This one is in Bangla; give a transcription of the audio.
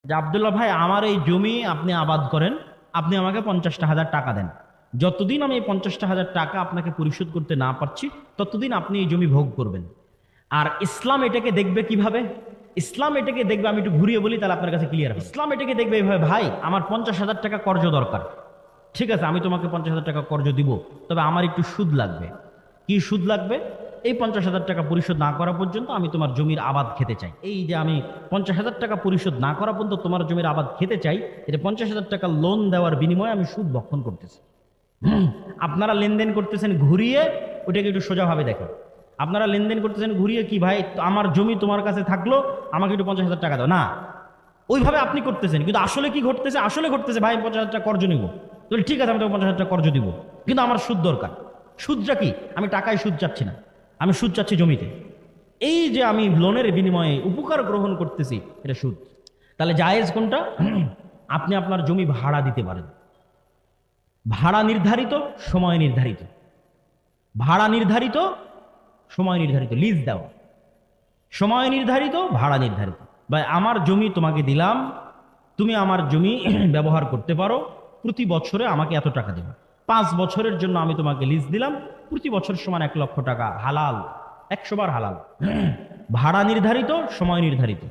যে আব্দুল্লাহ ভাই, আমার এই জমি আপনি আবাদ করেন, আপনি আমাকে 50,000 টাকা দেন। যতদিন আমি এই 50,000 টাকা আপনাকে পরিশোধ করতে না পারছি, ততদিন আপনি এই জমি ভোগ করবেন। আর ইসলাম এটাকে দেখবে কিভাবে? ইসলাম এটাকে দেখবে, আমি একটু ঘুরিয়ে বলি তাহলে আপনার কাছে ক্লিয়ার হবে। ইসলাম এটাকে দেখবে এইভাবে, ভাই আমার 50,000 টাকা কর্জ দরকার, ঠিক আছে আমি তোমাকে 50,000 টাকা কর্জ দিব, তবে আমার একটু সুদ লাগবে। কি সুদ লাগবে? এই 50,000 টাকা পরিশোধ না করা পর্যন্ত আমি তোমার জমির আবাদ খেতে চাই। এই যে আমি 50,000 টাকা পরিশোধ না করা পর্যন্ত তোমার জমির আবাদ খেতে চাই, এটা 50,000 টাকা লোন দেওয়ার বিনিময়ে আমি সুদ ভক্ষণ করতেছি। আপনারা লেনদেন করতেছেন ঘুরিয়ে, ওটাকে একটু সোজাভাবে দেখেন। আপনারা লেনদেন করতেছেন ঘুরিয়ে, কি ভাই আমার জমি তোমার কাছে থাকলো, আমাকে একটু 50,000 টাকা দাও না, ওইভাবে আপনি করতেছেন। কিন্তু আসলে কি ঘটতেছে? আসলে ঘটতেছে ভাই 50,000 টাকা কর্জ নিব, তাহলে ঠিক আছে আমি তোমাকে 50,000 টাকা কর্জ দিব, কিন্তু আমার সুদ দরকার। সুদটা কি? আমি টাকায় সুদ চাচ্ছি না, আমি সুদ চাচ্ছি জমিতে। এই যে আমি লোনের বিনিময়ে উপকার গ্রহণ করতেছি, এটা সুদ। তাহলে জায়েজ কোনটা? আপনি আপনার জমি ভাড়া দিতে পারেন। ভাড়া নির্ধারিত, সময় নির্ধারিত। ভাড়া নির্ধারিত, সময় নির্ধারিত। লিজ দেওয়া, সময় নির্ধারিত, ভাড়া নির্ধারিত। ভাই আমার জমি তোমাকে দিলাম, তুমি আমার জমি ব্যবহার করতে পারো, প্রতি বছরে আমাকে এত টাকা দেবে। 5 বছরের জন্য আমি তোমাকে লিজ দিলাম, প্রতি বছর সমান 1 লক্ষ টাকা, হালাল, 100 বার হালাল। ভাড়া নির্ধারিত, সময় নির্ধারিত।